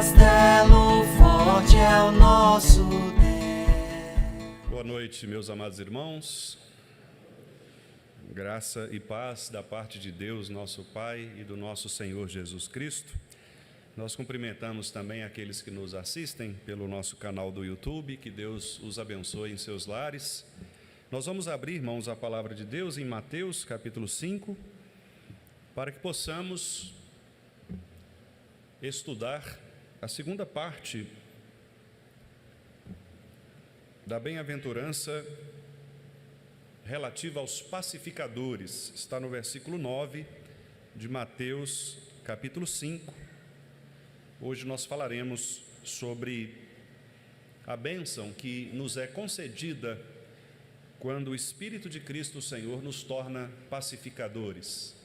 castelo forte é o nosso Deus. Boa noite, meus amados irmãos. Graça e paz da parte de Deus, nosso Pai, e do nosso Senhor Jesus Cristo. Nós cumprimentamos também aqueles que nos assistem pelo nosso canal do YouTube. Que Deus os abençoe em seus lares. Nós vamos abrir, irmãos, a palavra de Deus em Mateus, capítulo 5, para que possamos estudar a segunda parte da bem-aventurança relativa aos pacificadores. Está no versículo 9 de Mateus, capítulo 5. Hoje nós falaremos sobre a bênção que nos é concedida quando o Espírito de Cristo, o Senhor, nos torna pacificadores.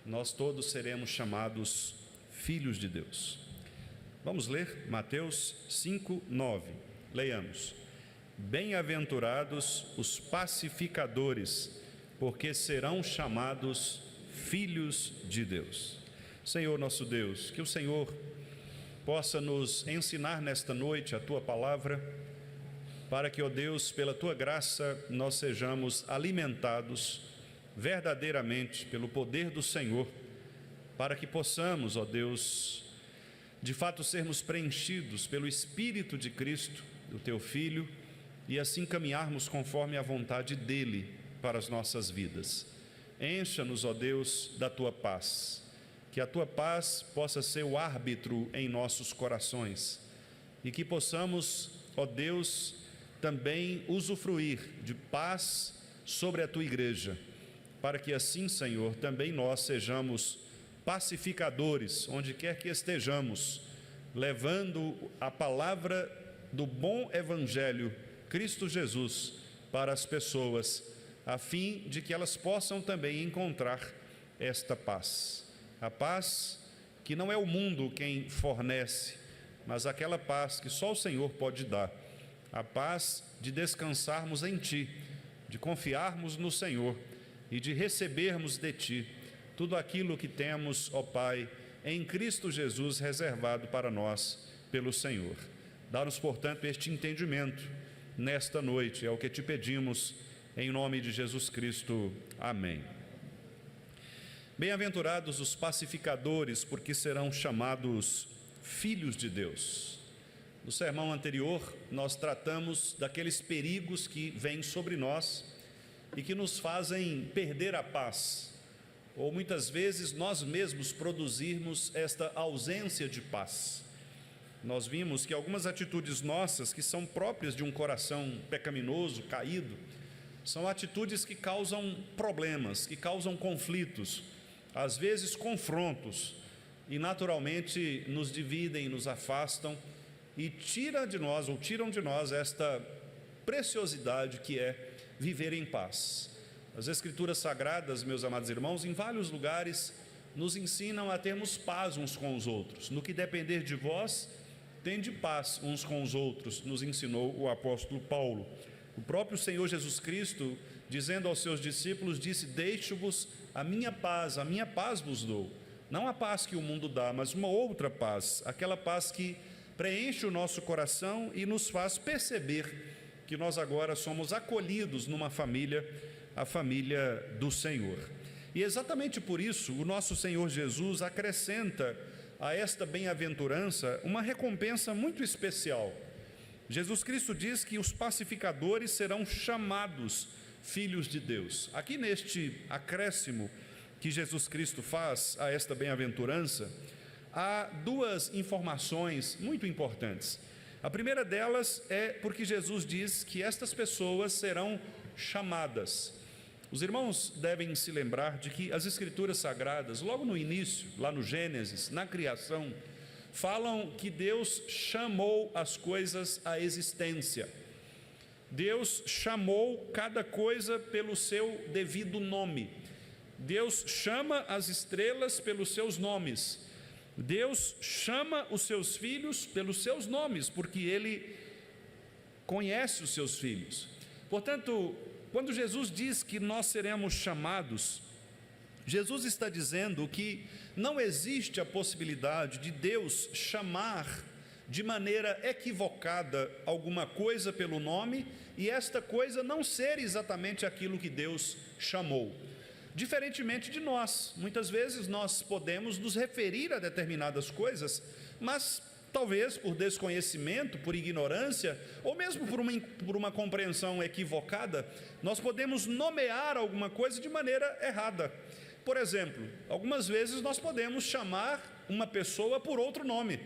Nós todos seremos chamados filhos de Deus. Vamos ler Mateus 5, 9. Leiamos. Bem-aventurados os pacificadores, porque serão chamados filhos de Deus. Senhor nosso Deus, que o Senhor possa nos ensinar nesta noite a Tua palavra, para que, ó Deus, pela Tua graça, nós sejamos alimentados verdadeiramente pelo poder do Senhor, para que possamos, ó Deus, de fato sermos preenchidos pelo Espírito de Cristo, do Teu Filho, e assim caminharmos conforme a vontade dEle para as nossas vidas. Encha-nos, ó Deus, da Tua paz, que a Tua paz possa ser o árbitro em nossos corações, e que possamos, ó Deus, também usufruir de paz sobre a Tua igreja, para que assim, Senhor, também nós sejamos pacificadores, onde quer que estejamos, levando a palavra do bom Evangelho, Cristo Jesus, para as pessoas, a fim de que elas possam também encontrar esta paz. A paz que não é o mundo quem fornece, mas aquela paz que só o Senhor pode dar. A paz de descansarmos em Ti, de confiarmos no Senhor e de recebermos de Ti tudo aquilo que temos, ó Pai, em Cristo Jesus reservado para nós pelo Senhor. Dá-nos, portanto, este entendimento nesta noite, é o que Te pedimos, em nome de Jesus Cristo. Amém. Bem-aventurados os pacificadores, porque serão chamados filhos de Deus. No sermão anterior, nós tratamos daqueles perigos que vêm sobre nós e que nos fazem perder a paz, ou muitas vezes nós mesmos produzirmos esta ausência de paz. Nós vimos que algumas atitudes nossas, que são próprias de um coração pecaminoso, caído, são atitudes que causam problemas, que causam conflitos, às vezes confrontos, e naturalmente nos dividem, nos afastam e tiram de nós esta preciosidade que é viver em paz. As Escrituras Sagradas, meus amados irmãos, em vários lugares nos ensinam a termos paz uns com os outros. No que depender de vós, tende paz uns com os outros, nos ensinou o apóstolo Paulo. O próprio Senhor Jesus Cristo, dizendo aos seus discípulos, disse: deixo-vos a minha paz vos dou. Não a paz que o mundo dá, mas uma outra paz, aquela paz que preenche o nosso coração e nos faz perceber que nós agora somos acolhidos numa família, a família do Senhor. E exatamente por isso, o nosso Senhor Jesus acrescenta a esta bem-aventurança uma recompensa muito especial. Jesus Cristo diz que os pacificadores serão chamados filhos de Deus. Aqui neste acréscimo que Jesus Cristo faz a esta bem-aventurança, há duas informações muito importantes. A primeira delas é porque Jesus diz que estas pessoas serão chamadas. Os irmãos devem se lembrar de que as Escrituras Sagradas, logo no início, lá no Gênesis, na criação, falam que Deus chamou as coisas à existência. Deus chamou cada coisa pelo seu devido nome. Deus chama as estrelas pelos seus nomes. Deus chama os seus filhos pelos seus nomes, porque Ele conhece os seus filhos. Portanto, quando Jesus diz que nós seremos chamados, Jesus está dizendo que não existe a possibilidade de Deus chamar de maneira equivocada alguma coisa pelo nome e esta coisa não ser exatamente aquilo que Deus chamou. Diferentemente de nós, muitas vezes nós podemos nos referir a determinadas coisas, mas talvez por desconhecimento, por ignorância, ou mesmo por uma compreensão equivocada, nós podemos nomear alguma coisa de maneira errada. Por exemplo, algumas vezes nós podemos chamar uma pessoa por outro nome.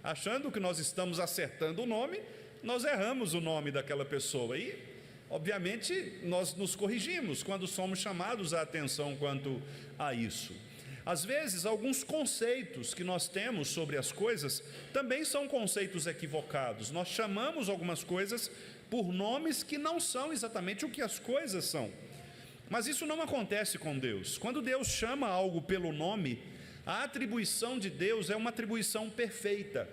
Achando que nós estamos acertando o nome, nós erramos o nome daquela pessoa e, obviamente, nós nos corrigimos quando somos chamados a atenção quanto a isso. Às vezes, alguns conceitos que nós temos sobre as coisas também são conceitos equivocados. Nós chamamos algumas coisas por nomes que não são exatamente o que as coisas são. Mas isso não acontece com Deus. Quando Deus chama algo pelo nome, a atribuição de Deus é uma atribuição perfeita.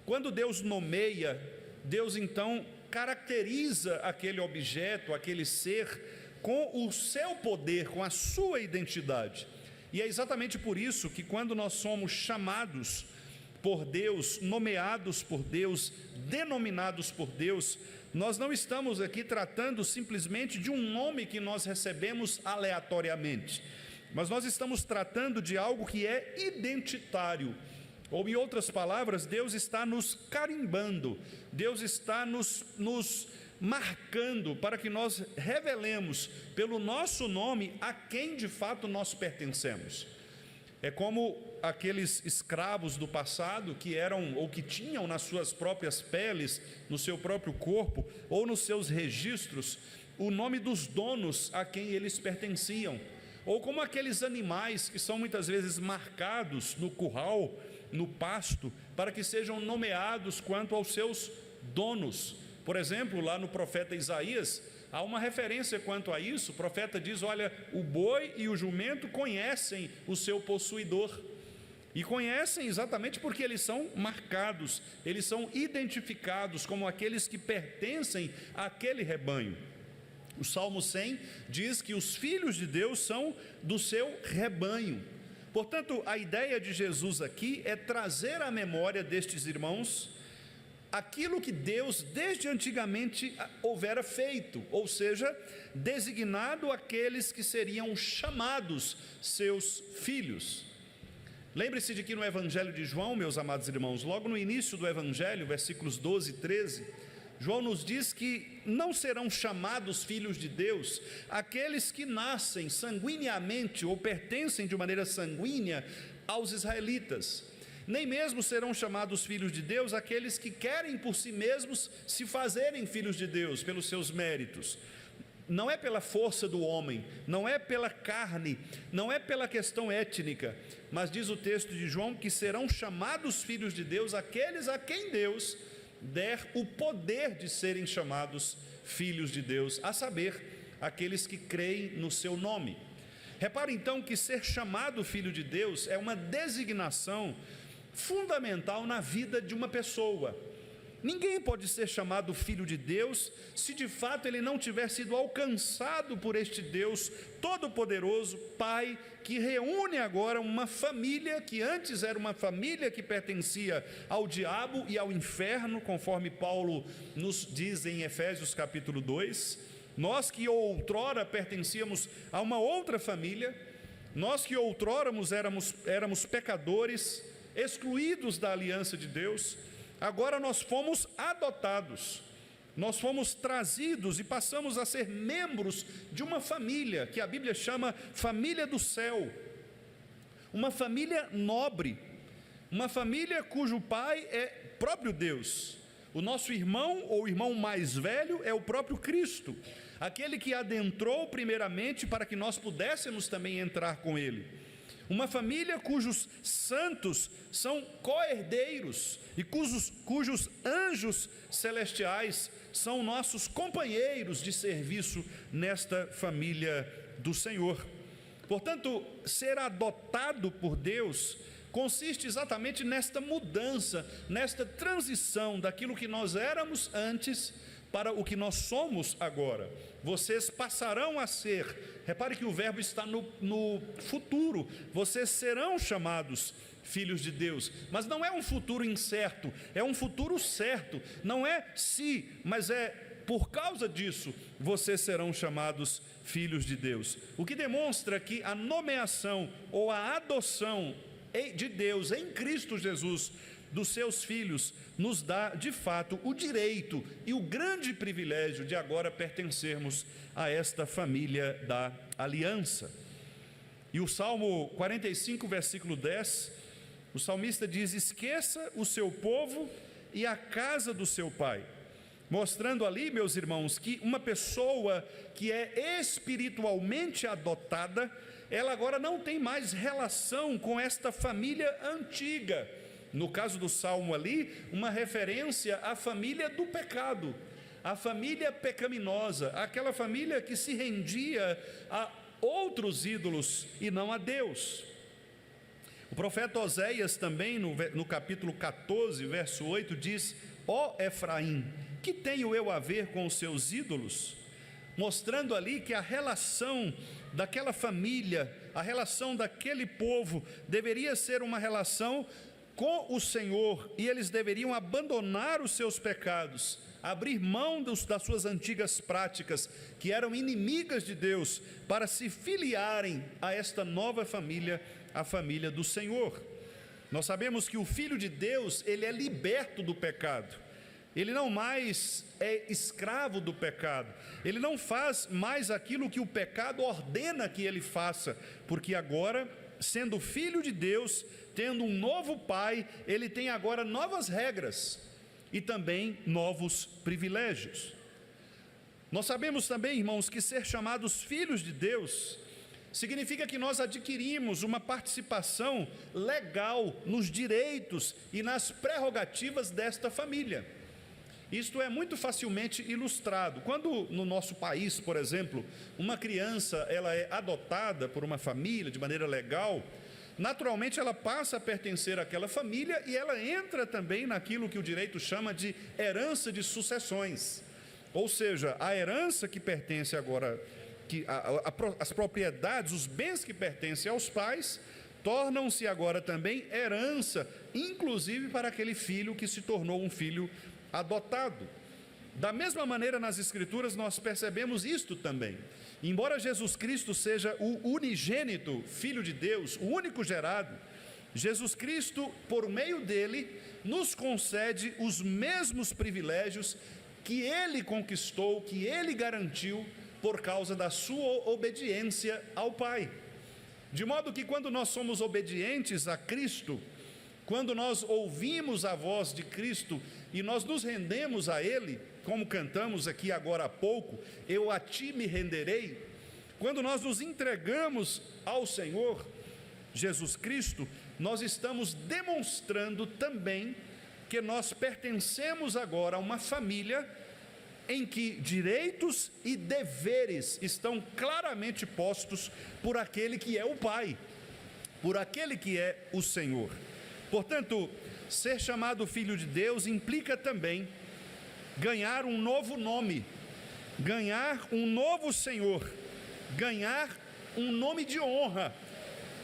Quando Deus nomeia, Deus então caracteriza aquele objeto, aquele ser, com o seu poder, com a sua identidade. E é exatamente por isso que quando nós somos chamados por Deus, nomeados por Deus, denominados por Deus, nós não estamos aqui tratando simplesmente de um nome que nós recebemos aleatoriamente, mas nós estamos tratando de algo que é identitário, ou em outras palavras, Deus está nos carimbando, Deus está nos marcando para que nós revelemos pelo nosso nome a quem de fato nós pertencemos. É como aqueles escravos do passado que eram ou que tinham nas suas próprias peles, no seu próprio corpo ou nos seus registros o nome dos donos a quem eles pertenciam. Ou como aqueles animais que são muitas vezes marcados no curral, no pasto, para que sejam nomeados quanto aos seus donos. Por exemplo, lá no profeta Isaías, há uma referência quanto a isso. O profeta diz: olha, o boi e o jumento conhecem o seu possuidor. E conhecem exatamente porque eles são marcados, eles são identificados como aqueles que pertencem àquele rebanho. O Salmo 100 diz que os filhos de Deus são do seu rebanho. Portanto, a ideia de Jesus aqui é trazer à memória destes irmãos aquilo que Deus desde antigamente houvera feito, ou seja, designado aqueles que seriam chamados seus filhos. Lembre-se de que no Evangelho de João, meus amados irmãos, logo no início do Evangelho, versículos 12 e 13, João nos diz que não serão chamados filhos de Deus aqueles que nascem sanguineamente ou pertencem de maneira sanguínea aos israelitas, nem mesmo serão chamados filhos de Deus aqueles que querem por si mesmos se fazerem filhos de Deus pelos seus méritos. Não é pela força do homem, não é pela carne, não é pela questão étnica, mas diz o texto de João que serão chamados filhos de Deus aqueles a quem Deus der o poder de serem chamados filhos de Deus, a saber, aqueles que creem no seu nome. Repare então que ser chamado filho de Deus é uma designação fundamental na vida de uma pessoa. Ninguém pode ser chamado filho de Deus se de fato ele não tiver sido alcançado por este Deus todo-poderoso, Pai, que reúne agora uma família que antes era uma família que pertencia ao diabo e ao inferno, conforme Paulo nos diz em Efésios capítulo 2. Nós que outrora pertencíamos a uma outra família, nós que outrora éramos pecadores, excluídos da aliança de Deus, agora nós fomos adotados, nós fomos trazidos e passamos a ser membros de uma família que a Bíblia chama família do céu, uma família nobre, uma família cujo pai é próprio Deus. O nosso irmão ou irmão mais velho é o próprio Cristo, aquele que adentrou primeiramente para que nós pudéssemos também entrar com ele. Uma família cujos santos são co-herdeiros e cujos anjos celestiais são nossos companheiros de serviço nesta família do Senhor. Portanto, ser adotado por Deus consiste exatamente nesta mudança, nesta transição daquilo que nós éramos antes para o que nós somos agora. Vocês passarão a ser, repare que o verbo está no futuro, vocês serão chamados filhos de Deus, mas não é um futuro incerto, é um futuro certo, não é se, mas é por causa disso, vocês serão chamados filhos de Deus, o que demonstra que a nomeação ou a adoção de Deus em Cristo Jesus, dos seus filhos, nos dá de fato o direito e o grande privilégio de agora pertencermos a esta família da aliança. E o Salmo 45, versículo 10, o salmista diz: esqueça o seu povo e a casa do seu pai, mostrando ali, meus irmãos, que uma pessoa que é espiritualmente adotada, ela agora não tem mais relação com esta família antiga. No caso do Salmo ali, uma referência à família do pecado, à família pecaminosa, aquela família que se rendia a outros ídolos e não a Deus. O profeta Oséias também, no capítulo 14, verso 8, diz: ó Efraim, que tenho eu a ver com os seus ídolos? Mostrando ali que a relação daquela família, a relação daquele povo, deveria ser uma relação com o Senhor, e eles deveriam abandonar os seus pecados, abrir mão das suas antigas práticas, que eram inimigas de Deus, para se filiarem a esta nova família, a família do Senhor. Nós sabemos que o Filho de Deus, ele é liberto do pecado, ele não mais é escravo do pecado, ele não faz mais aquilo que o pecado ordena que ele faça, porque agora, sendo filho de Deus, tendo um novo pai, ele tem agora novas regras e também novos privilégios. Nós sabemos também, irmãos, que ser chamados filhos de Deus significa que nós adquirimos uma participação legal nos direitos e nas prerrogativas desta família. Isto é muito facilmente ilustrado. Quando no nosso país, por exemplo, uma criança ela é adotada por uma família de maneira legal, naturalmente ela passa a pertencer àquela família e ela entra também naquilo que o direito chama de herança de sucessões. Ou seja, a herança que pertence agora, as propriedades, os bens que pertencem aos pais, tornam-se agora também herança, inclusive para aquele filho que se tornou um filho adotado. Da mesma maneira, nas Escrituras nós percebemos isto também. Embora Jesus Cristo seja o unigênito Filho de Deus, o único gerado, Jesus Cristo, por meio dele, nos concede os mesmos privilégios que ele conquistou, que ele garantiu por causa da sua obediência ao Pai. De modo que quando nós somos obedientes a Cristo, quando nós ouvimos a voz de Cristo e nós nos rendemos a Ele, como cantamos aqui agora há pouco, eu a Ti me renderei, quando nós nos entregamos ao Senhor Jesus Cristo, nós estamos demonstrando também que nós pertencemos agora a uma família em que direitos e deveres estão claramente postos por aquele que é o Pai, por aquele que é o Senhor. Portanto, ser chamado filho de Deus implica também ganhar um novo nome, ganhar um novo Senhor, ganhar um nome de honra,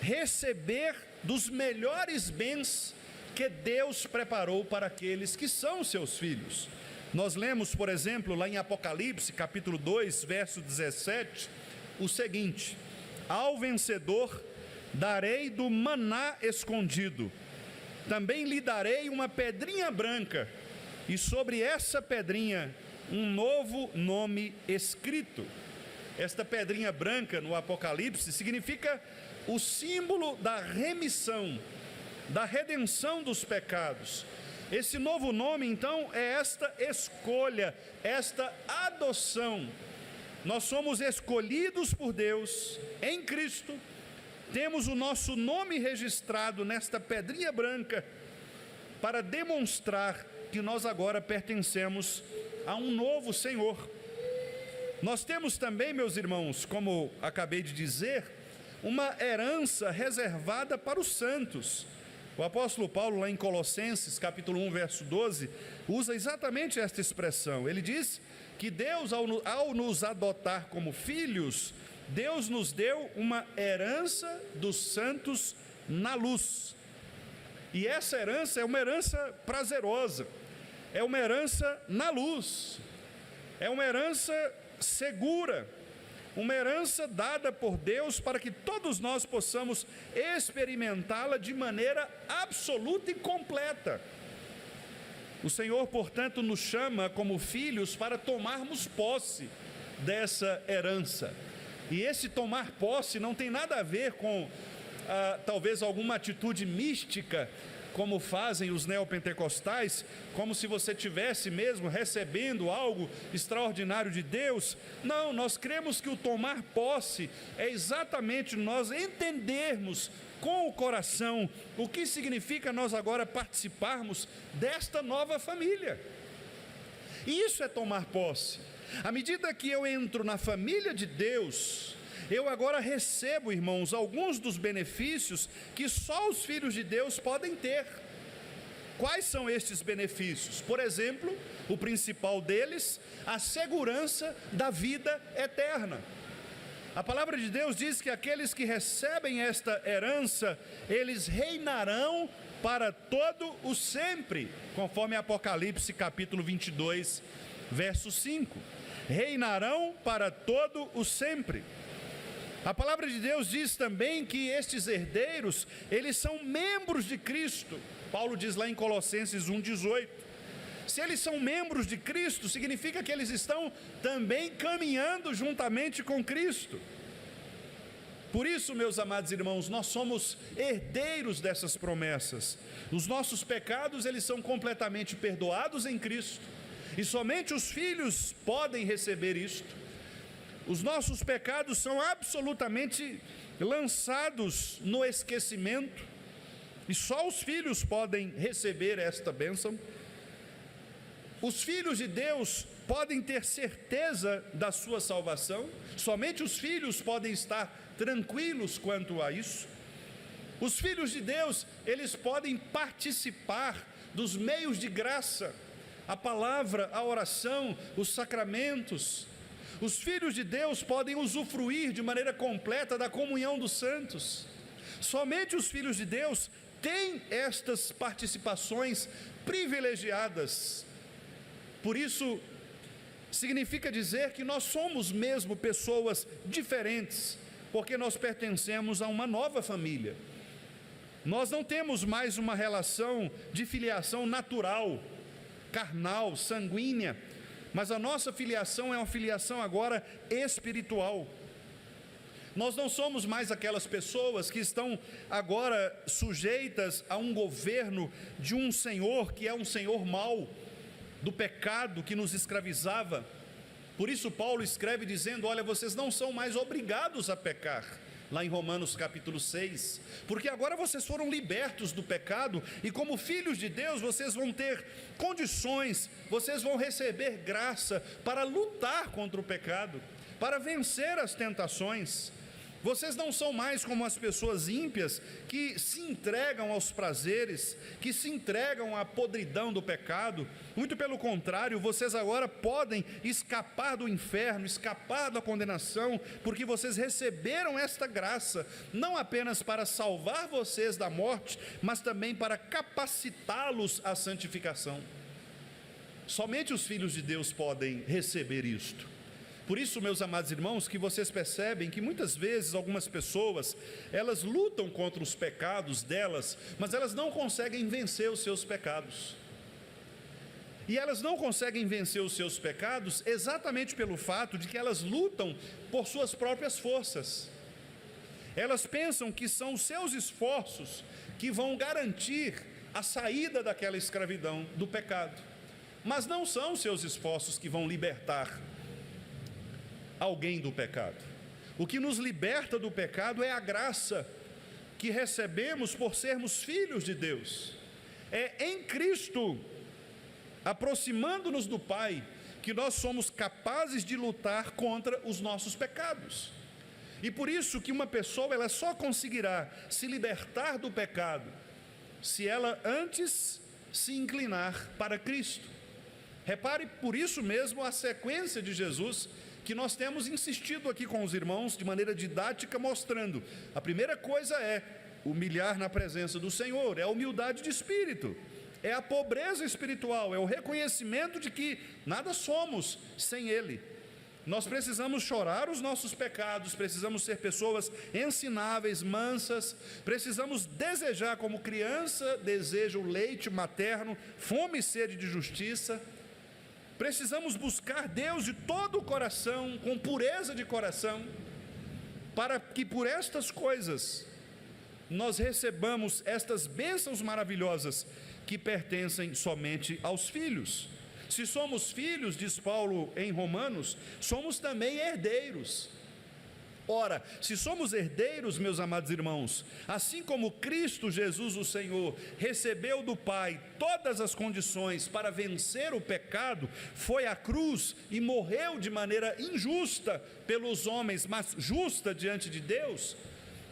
receber dos melhores bens que Deus preparou para aqueles que são seus filhos. Nós lemos, por exemplo, lá em Apocalipse, capítulo 2, verso 17, o seguinte: ao vencedor darei do maná escondido, também lhe darei uma pedrinha branca, e sobre essa pedrinha um novo nome escrito. Esta pedrinha branca no Apocalipse significa o símbolo da remissão, da redenção dos pecados. Esse novo nome, então, é esta escolha, esta adoção. Nós somos escolhidos por Deus em Cristo, temos o nosso nome registrado nesta pedrinha branca para demonstrar que nós agora pertencemos a um novo Senhor. Nós temos também, meus irmãos, como acabei de dizer, uma herança reservada para os santos, O apóstolo Paulo, lá em Colossenses, capítulo 1, verso 12, usa exatamente esta expressão. Ele diz que Deus, ao nos adotar como filhos, Deus nos deu uma herança dos santos na luz. E essa herança é uma herança prazerosa, é uma herança na luz, é uma herança segura, uma herança dada por Deus para que todos nós possamos experimentá-la de maneira absoluta e completa. O Senhor, portanto, nos chama como filhos para tomarmos posse dessa herança. E esse tomar posse não tem nada a ver com talvez alguma atitude mística, como fazem os neopentecostais, como se você tivesse mesmo recebendo algo extraordinário de Deus. Não, nós cremos que o tomar posse é exatamente nós entendermos com o coração o que significa nós agora participarmos desta nova família. E isso é tomar posse. À medida que eu entro na família de Deus, eu agora recebo, irmãos, alguns dos benefícios que só os filhos de Deus podem ter. Quais são estes benefícios? Por exemplo, o principal deles, a segurança da vida eterna. A palavra de Deus diz que aqueles que recebem esta herança, eles reinarão para todo o sempre, conforme Apocalipse capítulo 22, verso 5. Reinarão para todo o sempre. A palavra de Deus diz também que estes herdeiros, eles são membros de Cristo. Paulo diz lá em Colossenses 1,18. Se eles são membros de Cristo, significa que eles estão também caminhando juntamente com Cristo. Por isso, meus amados irmãos, nós somos herdeiros dessas promessas. Os nossos pecados, eles são completamente perdoados em Cristo. E somente os filhos podem receber isto. Os nossos pecados são absolutamente lançados no esquecimento, e só os filhos podem receber esta bênção. Os filhos de Deus podem ter certeza da sua salvação, somente os filhos podem estar tranquilos quanto a isso. Os filhos de Deus, eles podem participar dos meios de graça, a palavra, a oração, os sacramentos. Os filhos de Deus podem usufruir de maneira completa da comunhão dos santos. Somente os filhos de Deus têm estas participações privilegiadas. Por isso, significa dizer que nós somos mesmo pessoas diferentes, porque nós pertencemos a uma nova família. Nós não temos mais uma relação de filiação natural, carnal, sanguínea, mas a nossa filiação é uma filiação agora espiritual. Nós não somos mais aquelas pessoas que estão agora sujeitas a um governo de um senhor que é um senhor mau, do pecado que nos escravizava. Por isso Paulo escreve dizendo: olha, vocês não são mais obrigados a pecar, lá em Romanos capítulo 6, porque agora vocês foram libertos do pecado, e como filhos de Deus, vocês vão ter condições, vocês vão receber graça para lutar contra o pecado, para vencer as tentações. Vocês não são mais como as pessoas ímpias que se entregam aos prazeres, que se entregam à podridão do pecado. Muito pelo contrário, vocês agora podem escapar do inferno, escapar da condenação, porque vocês receberam esta graça, não apenas para salvar vocês da morte, mas também para capacitá-los à santificação. Somente os filhos de Deus podem receber isto. Por isso, meus amados irmãos, que vocês percebem que muitas vezes algumas pessoas, elas lutam contra os pecados delas, mas elas não conseguem vencer os seus pecados. E elas não conseguem vencer os seus pecados exatamente pelo fato de que elas lutam por suas próprias forças. Elas pensam que são os seus esforços que vão garantir a saída daquela escravidão, do pecado. Mas não são os seus esforços que vão libertar alguém do pecado. O que nos liberta do pecado é a graça que recebemos por sermos filhos de Deus. É em Cristo, aproximando-nos do Pai, que nós somos capazes de lutar contra os nossos pecados. E por isso que uma pessoa, ela só conseguirá se libertar do pecado se ela antes se inclinar para Cristo. Repare por isso mesmo a sequência de Jesus que nós temos insistido aqui com os irmãos de maneira didática, mostrando. A primeira coisa é humilhar na presença do Senhor, é a humildade de espírito, é a pobreza espiritual, é o reconhecimento de que nada somos sem Ele. Nós precisamos chorar os nossos pecados, precisamos ser pessoas ensináveis, mansas, precisamos desejar como criança deseja o leite materno, fome e sede de justiça. Precisamos buscar Deus de todo o coração, com pureza de coração, para que por estas coisas nós recebamos estas bênçãos maravilhosas que pertencem somente aos filhos. Se somos filhos, diz Paulo em Romanos, somos também herdeiros. Ora, se somos herdeiros, meus amados irmãos, assim como Cristo Jesus o Senhor recebeu do Pai todas as condições para vencer o pecado, foi à cruz e morreu de maneira injusta pelos homens, mas justa diante de Deus,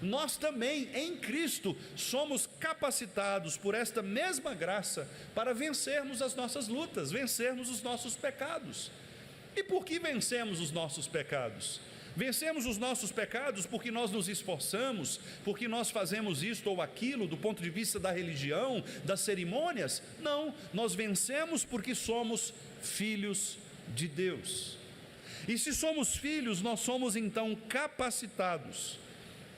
nós também em Cristo somos capacitados por esta mesma graça para vencermos as nossas lutas, vencermos os nossos pecados. E por que vencemos os nossos pecados? Vencemos os nossos pecados porque nós nos esforçamos, porque nós fazemos isto ou aquilo do ponto de vista da religião, das cerimônias? Não, nós vencemos porque somos filhos de Deus. E se somos filhos, nós somos então capacitados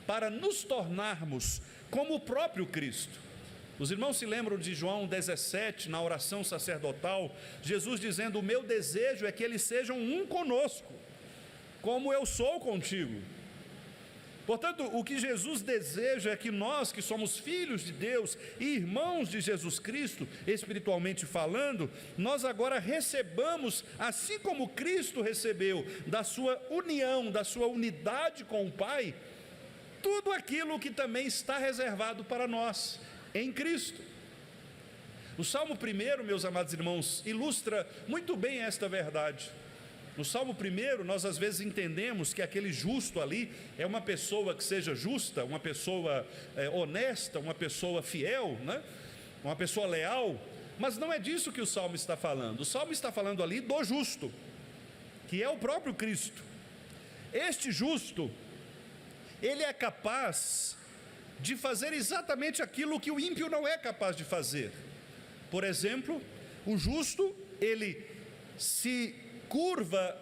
para nos tornarmos como o próprio Cristo. Os irmãos se lembram de João 17, na oração sacerdotal, Jesus dizendo: o meu desejo é que eles sejam um conosco, como eu sou contigo. Portanto, o que Jesus deseja é que nós, que somos filhos de Deus e irmãos de Jesus Cristo, espiritualmente falando, nós agora recebamos, assim como Cristo recebeu, da sua união, da sua unidade com o Pai, tudo aquilo que também está reservado para nós em Cristo. O Salmo 1, meus amados irmãos, ilustra muito bem esta verdade. No Salmo 1, nós às vezes entendemos que aquele justo ali é uma pessoa que seja justa, uma pessoa honesta, uma pessoa fiel, né? Uma pessoa leal, mas não é disso que o Salmo está falando. O Salmo está falando ali do justo, que é o próprio Cristo. Este justo, ele é capaz de fazer exatamente aquilo que o ímpio não é capaz de fazer. Por exemplo, o justo, ele se curva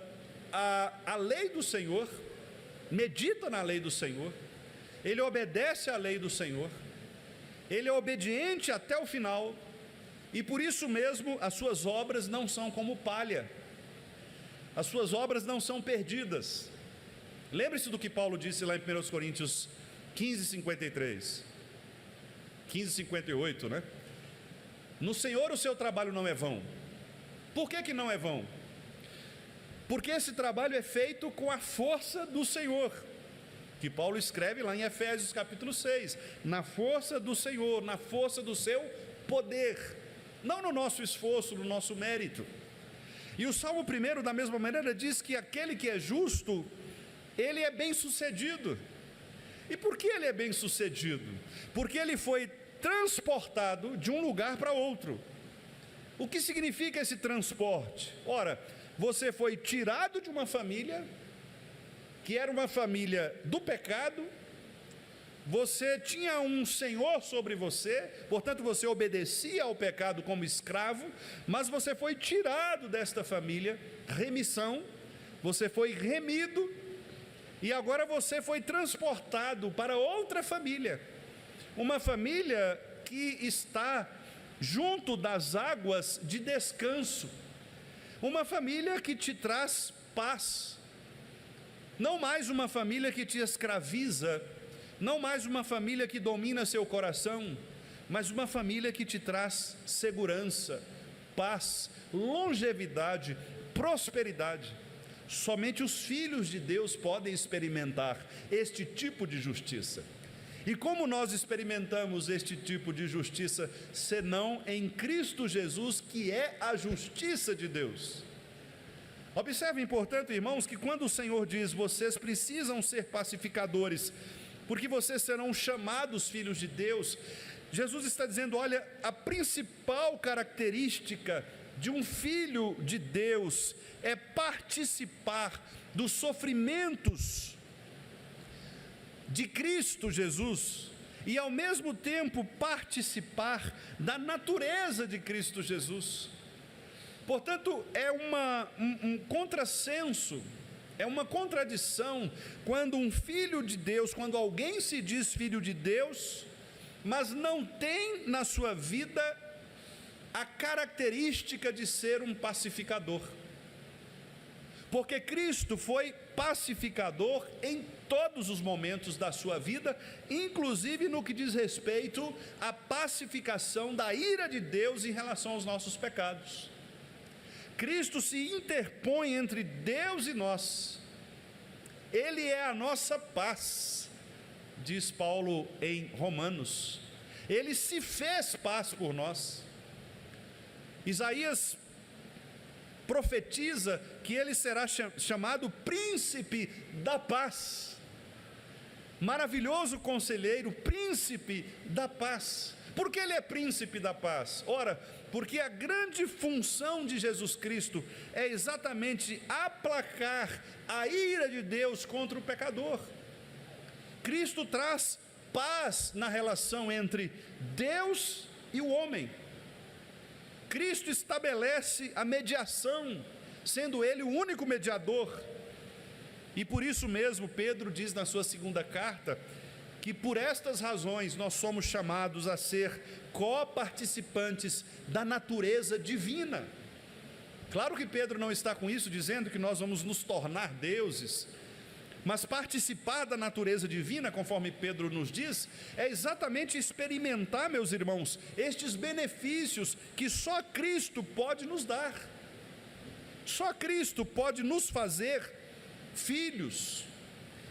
à lei do Senhor, medita na lei do Senhor, ele obedece à lei do Senhor, ele é obediente até o final, e por isso mesmo as suas obras não são como palha, as suas obras não são perdidas. Lembre-se do que Paulo disse lá em 1 Coríntios 15:53, 15:58, né? No Senhor o seu trabalho não é vão. Por que não é vão? Porque esse trabalho é feito com a força do Senhor, que Paulo escreve lá em Efésios capítulo 6, na força do Senhor, na força do seu poder, não no nosso esforço, no nosso mérito. E o Salmo 1, da mesma maneira, diz que aquele que é justo, ele é bem sucedido. E por que ele é bem sucedido? Porque ele foi transportado de um lugar para outro. O que significa esse transporte? Ora, você foi tirado de uma família, que era uma família do pecado, você tinha um senhor sobre você, portanto você obedecia ao pecado como escravo, mas você foi tirado desta família, remissão, você foi remido, e agora você foi transportado para outra família, uma família que está junto das águas de descanso, uma família que te traz paz, não mais uma família que te escraviza, não mais uma família que domina seu coração, mas uma família que te traz segurança, paz, longevidade, prosperidade. Somente os filhos de Deus podem experimentar este tipo de justiça. E como nós experimentamos este tipo de justiça, senão em Cristo Jesus, que é a justiça de Deus? Observem, portanto, irmãos, que quando o Senhor diz, vocês precisam ser pacificadores porque vocês serão chamados filhos de Deus. Jesus está dizendo: olha, a principal característica de um filho de Deus é participar dos sofrimentos de Cristo Jesus e ao mesmo tempo participar da natureza de Cristo Jesus. Portanto, é um contrassenso, é uma contradição quando um filho de Deus, quando alguém se diz filho de Deus, mas não tem na sua vida a característica de ser um pacificador. Porque Cristo foi pacificador em todos os momentos da sua vida, inclusive no que diz respeito à pacificação da ira de Deus em relação aos nossos pecados. Cristo se interpõe entre Deus e nós. Ele é a nossa paz, diz Paulo em Romanos. Ele se fez paz por nós. Isaías profetiza que ele será chamado príncipe da paz, maravilhoso conselheiro, príncipe da paz. Por que ele é príncipe da paz? Ora, porque a grande função de Jesus Cristo é exatamente aplacar a ira de Deus contra o pecador. Cristo traz paz na relação entre Deus e o homem. Cristo estabelece a mediação, sendo Ele o único mediador. E por isso mesmo, Pedro diz na sua segunda carta, que por estas razões nós somos chamados a ser coparticipantes da natureza divina. Claro que Pedro não está com isso dizendo que nós vamos nos tornar deuses, mas participar da natureza divina, conforme Pedro nos diz, é exatamente experimentar, meus irmãos, estes benefícios que só Cristo pode nos dar. Só Cristo pode nos fazer filhos.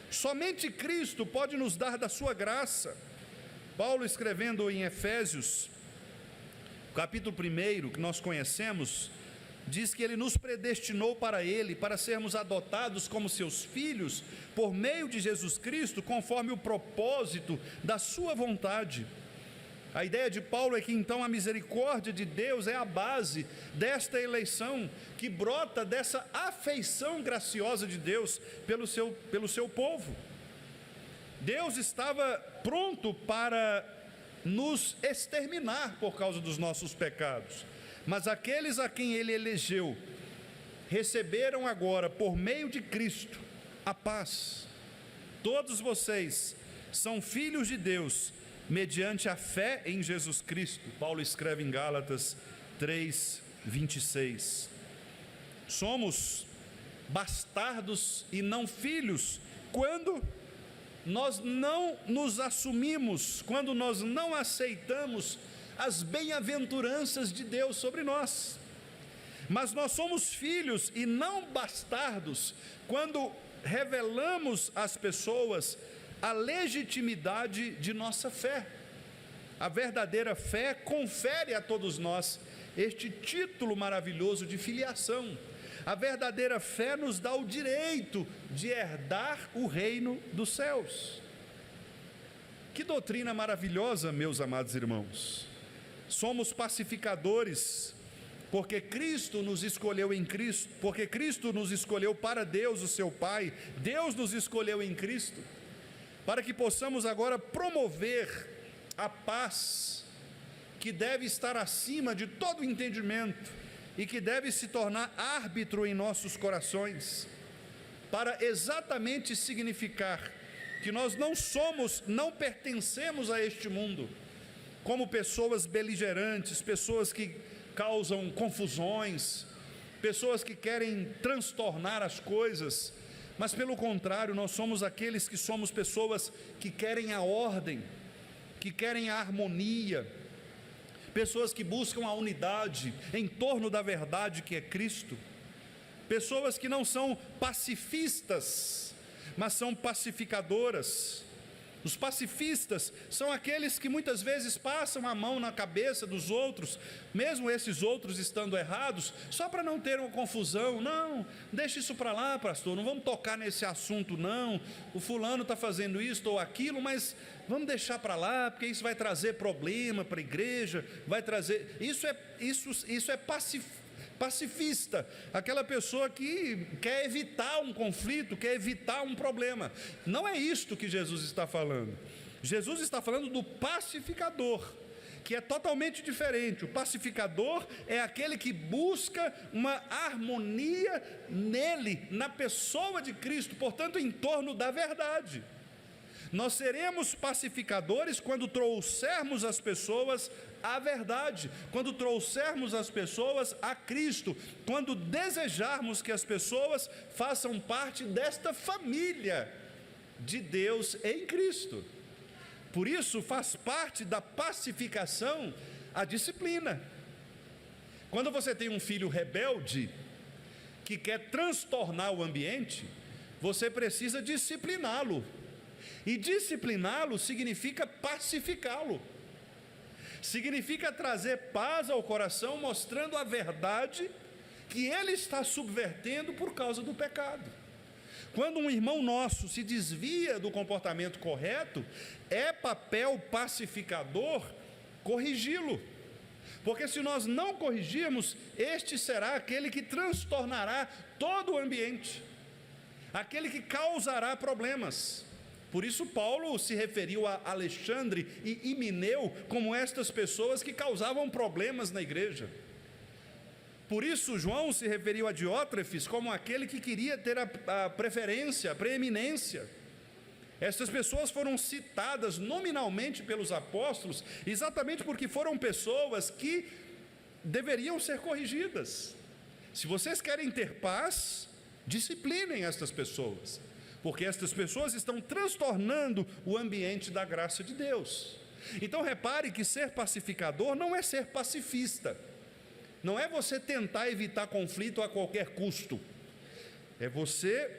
Somente Cristo pode nos dar da sua graça. Paulo, escrevendo em Efésios, capítulo 1, que nós conhecemos, diz que Ele nos predestinou para Ele, para sermos adotados como seus filhos, por meio de Jesus Cristo, conforme o propósito da sua vontade. A ideia de Paulo é que então a misericórdia de Deus é a base desta eleição, que brota dessa afeição graciosa de Deus pelo seu povo. Deus estava pronto para nos exterminar por causa dos nossos pecados, mas aqueles a quem Ele elegeu, receberam agora, por meio de Cristo, a paz. Todos vocês são filhos de Deus, mediante a fé em Jesus Cristo. Paulo escreve em Gálatas 3:26. Somos bastardos e não filhos, quando nós não nos assumimos, quando nós não aceitamos as bem-aventuranças de Deus sobre nós. Mas nós somos filhos e não bastardos quando revelamos às pessoas a legitimidade de nossa fé. A verdadeira fé confere a todos nós este título maravilhoso de filiação. A verdadeira fé nos dá o direito de herdar o reino dos céus. Que doutrina maravilhosa, meus amados irmãos. Somos pacificadores, porque Cristo nos escolheu em Cristo, porque Cristo nos escolheu para Deus, o seu Pai. Deus nos escolheu em Cristo, para que possamos agora promover a paz, que deve estar acima de todo entendimento, e que deve se tornar árbitro em nossos corações, para exatamente significar que nós não pertencemos a este mundo, como pessoas beligerantes, pessoas que causam confusões, pessoas que querem transtornar as coisas, mas pelo contrário, nós somos aqueles que somos pessoas que querem a ordem, que querem a harmonia, pessoas que buscam a unidade em torno da verdade que é Cristo, pessoas que não são pacifistas, mas são pacificadoras, Os pacifistas são aqueles que muitas vezes passam a mão na cabeça dos outros, mesmo esses outros estando errados, só para não ter uma confusão. Não, deixa isso para lá, pastor, não vamos tocar nesse assunto não, o fulano está fazendo isso ou aquilo, mas vamos deixar para lá, porque isso vai trazer problema para a igreja, vai trazer... Isso é pacifista, aquela pessoa que quer evitar um conflito, quer evitar um problema. Não é isto que Jesus está falando. Jesus está falando do pacificador, que é totalmente diferente. O pacificador é aquele que busca uma harmonia nele, na pessoa de Cristo, portanto, em torno da verdade. Nós seremos pacificadores quando trouxermos as pessoas à verdade, quando trouxermos as pessoas a Cristo, quando desejarmos que as pessoas façam parte desta família de Deus em Cristo. Por isso faz parte da pacificação a disciplina. Quando você tem um filho rebelde que quer transtornar o ambiente, você precisa discipliná-lo. E discipliná-lo significa pacificá-lo, significa trazer paz ao coração, mostrando a verdade que ele está subvertendo por causa do pecado. Quando um irmão nosso se desvia do comportamento correto, é papel pacificador corrigi-lo, porque se nós não corrigirmos, este será aquele que transtornará todo o ambiente, aquele que causará problemas. Por isso Paulo se referiu a Alexandre e Himeneu como estas pessoas que causavam problemas na igreja. Por isso João se referiu a Diótrefes como aquele que queria ter a preferência, a preeminência. Estas pessoas foram citadas nominalmente pelos apóstolos, exatamente porque foram pessoas que deveriam ser corrigidas. Se vocês querem ter paz, disciplinem estas pessoas, porque estas pessoas estão transtornando o ambiente da graça de Deus. Então repare que ser pacificador não é ser pacifista, não é você tentar evitar conflito a qualquer custo, é você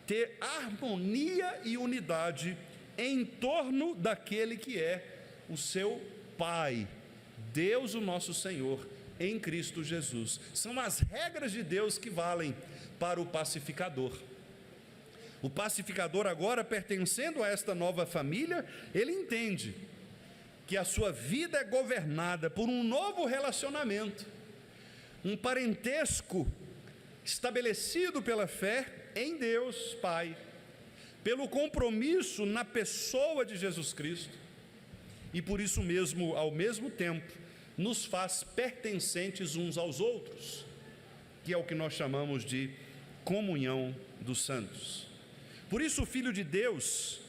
ter harmonia e unidade em torno daquele que é o seu Pai, Deus o nosso Senhor, em Cristo Jesus. São as regras de Deus que valem para o pacificador. O pacificador agora, pertencendo a esta nova família, ele entende que a sua vida é governada por um novo relacionamento, um parentesco estabelecido pela fé em Deus Pai, pelo compromisso na pessoa de Jesus Cristo, e por isso mesmo, ao mesmo tempo, nos faz pertencentes uns aos outros, que é o que nós chamamos de comunhão dos santos. Por isso o Filho de Deus,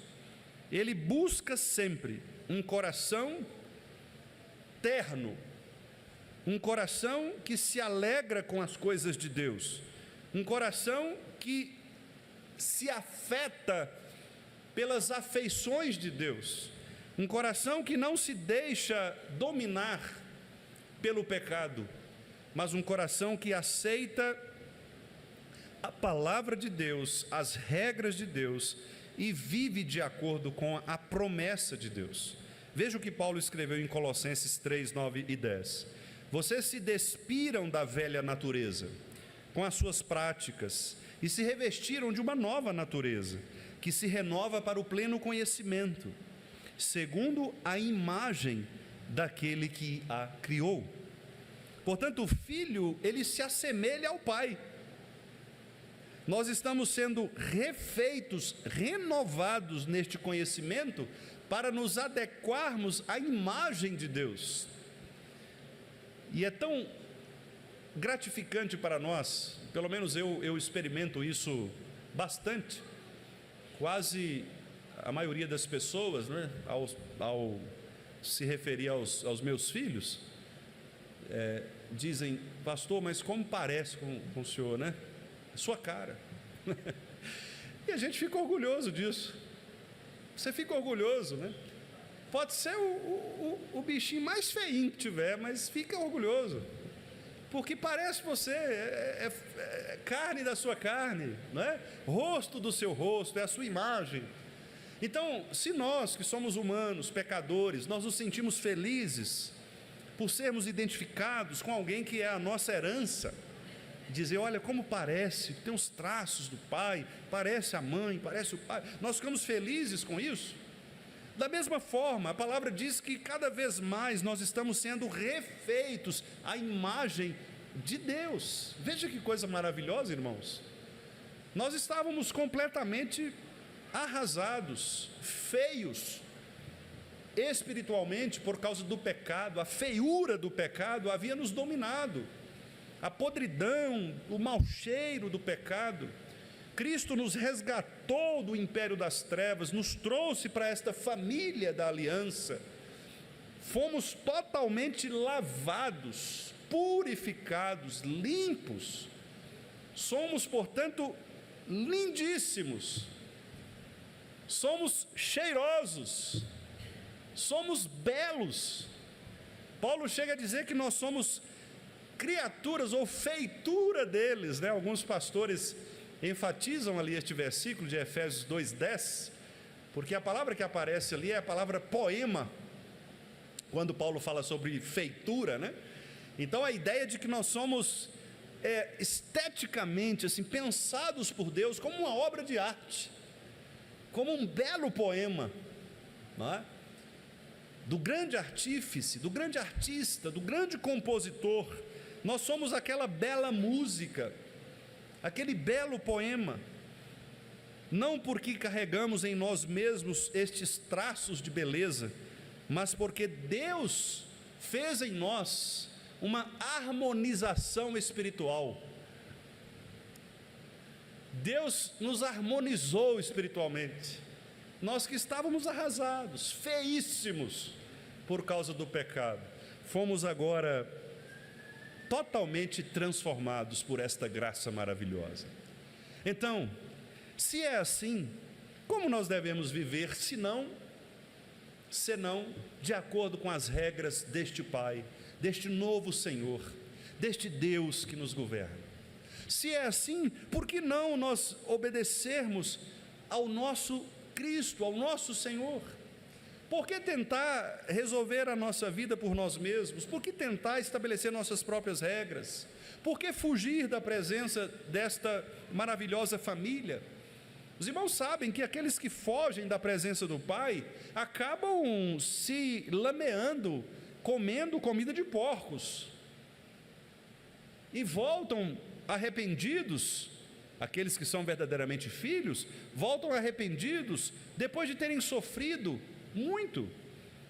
ele busca sempre um coração terno, um coração que se alegra com as coisas de Deus, um coração que se afeta pelas afeições de Deus, um coração que não se deixa dominar pelo pecado, mas um coração que aceita a palavra de Deus, as regras de Deus, e vive de acordo com a promessa de Deus. Veja o que Paulo escreveu em Colossenses 3, 9 e 10. Vocês se despiram da velha natureza, com as suas práticas, e se revestiram de uma nova natureza, que se renova para o pleno conhecimento, segundo a imagem daquele que a criou. Portanto, o Filho, ele se assemelha ao Pai. Nós estamos sendo refeitos, renovados neste conhecimento, para nos adequarmos à imagem de Deus. E é tão gratificante para nós, pelo menos eu experimento isso bastante, quase a maioria das pessoas, né, ao se referir aos meus filhos, dizem: pastor, mas como parece com o senhor, né? Sua cara. E a gente fica orgulhoso disso. Você fica orgulhoso, né? Pode ser o bichinho mais feinho que tiver, mas fica orgulhoso, porque parece você, é carne da sua carne, não é? Rosto do seu rosto, é a sua imagem. Então, se nós que somos humanos, pecadores, nós nos sentimos felizes por sermos identificados com alguém que é a nossa herança, dizer, olha como parece, tem os traços do pai, parece a mãe, parece o pai, nós ficamos felizes com isso. Da mesma forma, a palavra diz que cada vez mais nós estamos sendo refeitos à imagem de Deus. Veja que coisa maravilhosa, irmãos. Nós estávamos completamente arrasados, feios, espiritualmente, por causa do pecado. A feiura do pecado havia nos dominado, a podridão, o mau cheiro do pecado. Cristo nos resgatou do império das trevas, nos trouxe para esta família da aliança. Fomos totalmente lavados, purificados, limpos. Somos, portanto, lindíssimos. Somos cheirosos. Somos belos. Paulo chega a dizer que nós somos criaturas ou feitura deles, né? Alguns pastores enfatizam ali este versículo de Efésios 2:10, porque a palavra que aparece ali é a palavra poema, quando Paulo fala sobre feitura, né? Então a ideia de que nós somos esteticamente assim, pensados por Deus como uma obra de arte, como um belo poema, não é? Do grande artífice, do grande artista, do grande compositor. Nós somos aquela bela música, aquele belo poema, não porque carregamos em nós mesmos estes traços de beleza, mas porque Deus fez em nós uma harmonização espiritual. Deus nos harmonizou espiritualmente. Nós que estávamos arrasados, feíssimos por causa do pecado, fomos agora totalmente transformados por esta graça maravilhosa. Então, se é assim, como nós devemos viver, senão de acordo com as regras deste Pai, deste novo Senhor, deste Deus que nos governa? Se é assim, por que não nós obedecermos ao nosso Cristo, ao nosso Senhor? Por que tentar resolver a nossa vida por nós mesmos? Por que tentar estabelecer nossas próprias regras? Por que fugir da presença desta maravilhosa família? Os irmãos sabem que aqueles que fogem da presença do Pai acabam se lameando, comendo comida de porcos, e voltam arrependidos. Aqueles que são verdadeiramente filhos voltam arrependidos depois de terem sofrido muito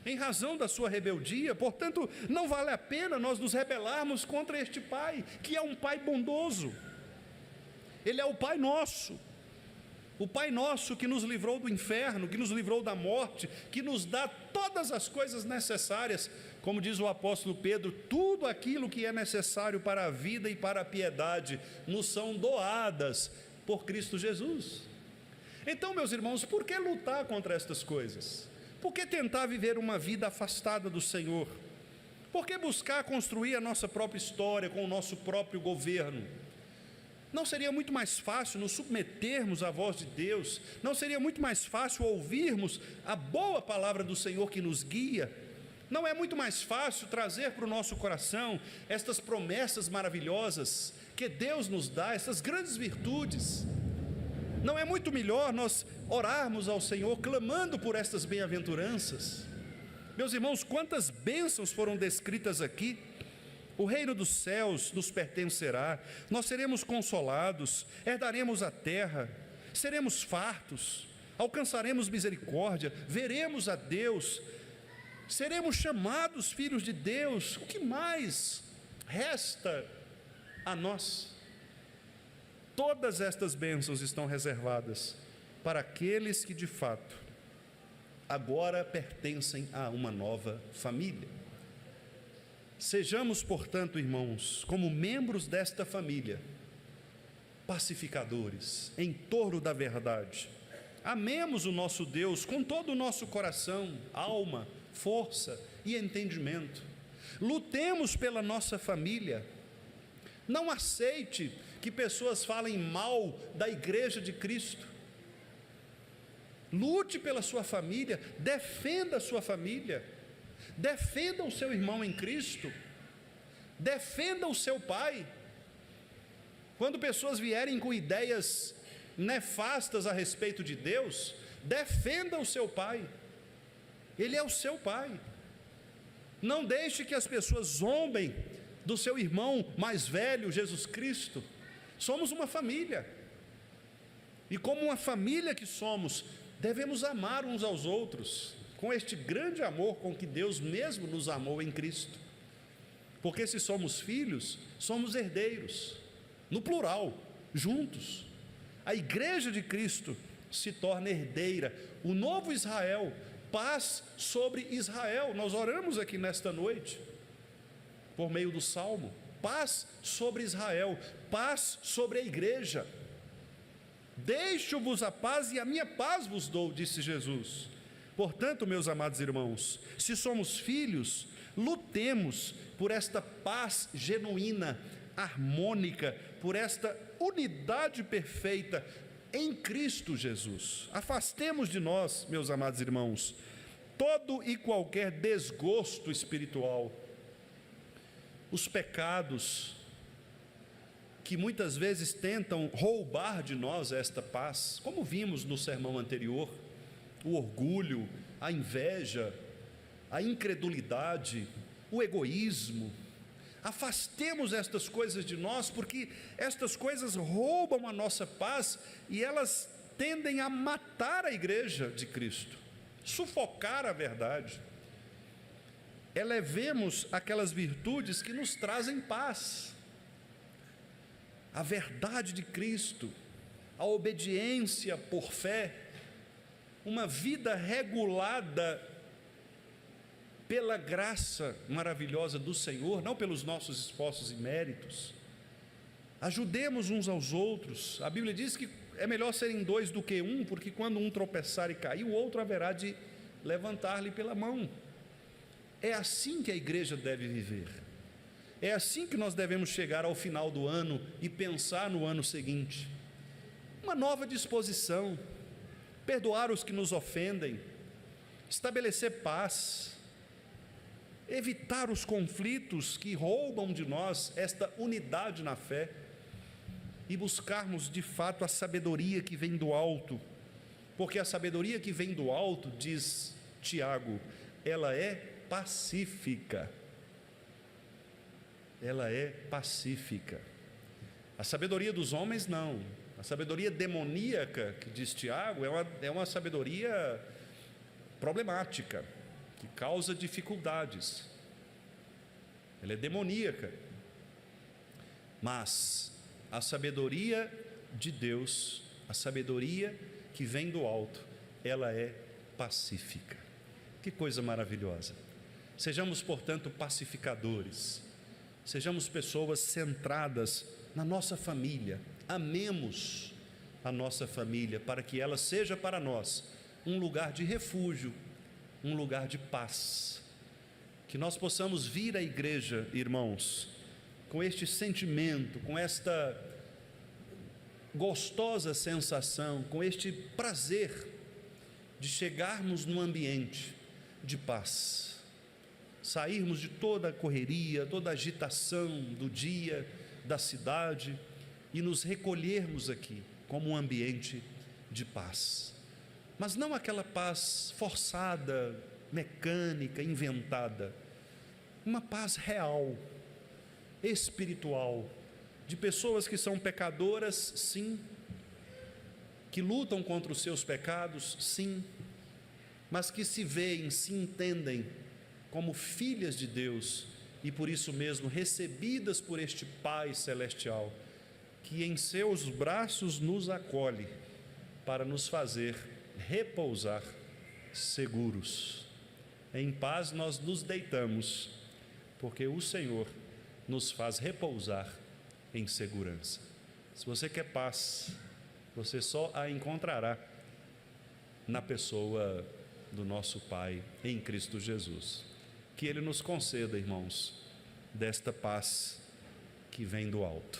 em razão da sua rebeldia. Portanto, não vale a pena nós nos rebelarmos contra este Pai, que é um Pai bondoso. Ele é o Pai nosso, o Pai nosso que nos livrou do inferno, que nos livrou da morte, que nos dá todas as coisas necessárias, como diz o apóstolo Pedro, tudo aquilo que é necessário para a vida e para a piedade nos são doadas por Cristo Jesus. Então, meus irmãos, por que lutar contra estas coisas? Por que tentar viver uma vida afastada do Senhor? Por que buscar construir a nossa própria história com o nosso próprio governo? Não seria muito mais fácil nos submetermos à voz de Deus? Não seria muito mais fácil ouvirmos a boa palavra do Senhor que nos guia? Não é muito mais fácil trazer para o nosso coração estas promessas maravilhosas que Deus nos dá, essas grandes virtudes? Não é muito melhor nós orarmos ao Senhor, clamando por estas bem-aventuranças? Meus irmãos, quantas bênçãos foram descritas aqui. O reino dos céus nos pertencerá, nós seremos consolados, herdaremos a terra, seremos fartos, alcançaremos misericórdia, veremos a Deus, seremos chamados filhos de Deus. O que mais resta a nós? Todas estas bênçãos estão reservadas para aqueles que de fato agora pertencem a uma nova família. Sejamos, portanto, irmãos, como membros desta família, pacificadores em torno da verdade. Amemos o nosso Deus com todo o nosso coração, alma, força e entendimento. Lutemos pela nossa família. Não aceite que pessoas falem mal da igreja de Cristo. Lute pela sua família, defenda a sua família, defenda o seu irmão em Cristo, defenda o seu pai. Quando pessoas vierem com ideias nefastas a respeito de Deus, defenda o seu pai, ele é o seu pai. Não deixe que as pessoas zombem do seu irmão mais velho, Jesus Cristo. Somos uma família, e como uma família que somos, devemos amar uns aos outros, com este grande amor com que Deus mesmo nos amou em Cristo. Porque se somos filhos, somos herdeiros, no plural, juntos. A igreja de Cristo se torna herdeira, o novo Israel, paz sobre Israel. Nós oramos aqui nesta noite, por meio do Salmo, paz sobre Israel, paz sobre a igreja. Deixo-vos a paz e a minha paz vos dou, disse Jesus. Portanto, meus amados irmãos, se somos filhos, lutemos por esta paz genuína, harmônica, por esta unidade perfeita em Cristo Jesus. Afastemos de nós, meus amados irmãos, todo e qualquer desgosto espiritual, os pecados que muitas vezes tentam roubar de nós esta paz, como vimos no sermão anterior, o orgulho, a inveja, a incredulidade, o egoísmo. Afastemos estas coisas de nós, porque estas coisas roubam a nossa paz e elas tendem a matar a igreja de Cristo, sufocar a verdade. Elevemos aquelas virtudes que nos trazem paz, a verdade de Cristo, a obediência por fé, uma vida regulada pela graça maravilhosa do Senhor, não pelos nossos esforços e méritos. Ajudemos uns aos outros. A Bíblia diz que é melhor serem dois do que um, porque quando um tropeçar e cair, o outro haverá de levantar-lhe pela mão. É assim que a igreja deve viver. É assim que nós devemos chegar ao final do ano e pensar no ano seguinte. Uma nova disposição, perdoar os que nos ofendem, estabelecer paz, evitar os conflitos que roubam de nós esta unidade na fé e buscarmos de fato a sabedoria que vem do alto, porque a sabedoria que vem do alto, diz Tiago, ela é pacífica. Ela é pacífica. A sabedoria dos homens não. A sabedoria demoníaca, que diz Tiago, é uma sabedoria problemática, que causa dificuldades. Ela é demoníaca. Mas a sabedoria de Deus, a sabedoria que vem do alto, ela é pacífica. Que coisa maravilhosa. Sejamos, portanto, pacificadores. Sejamos pessoas centradas na nossa família. Amemos a nossa família para que ela seja para nós um lugar de refúgio, um lugar de paz. Que nós possamos vir à igreja, irmãos, com este sentimento, com esta gostosa sensação, com este prazer de chegarmos num ambiente de paz, sairmos de toda a correria, toda a agitação do dia, da cidade, e nos recolhermos aqui como um ambiente de paz. Mas não aquela paz forçada, mecânica, inventada. Uma paz real, espiritual, de pessoas que são pecadoras, sim, que lutam contra os seus pecados, sim, mas que se veem, se entendem como filhas de Deus e por isso mesmo recebidas por este Pai Celestial, que em seus braços nos acolhe para nos fazer repousar seguros. Em paz nós nos deitamos, porque o Senhor nos faz repousar em segurança. Se você quer paz, você só a encontrará na pessoa do nosso Pai em Cristo Jesus. Que Ele nos conceda, irmãos, desta paz que vem do alto.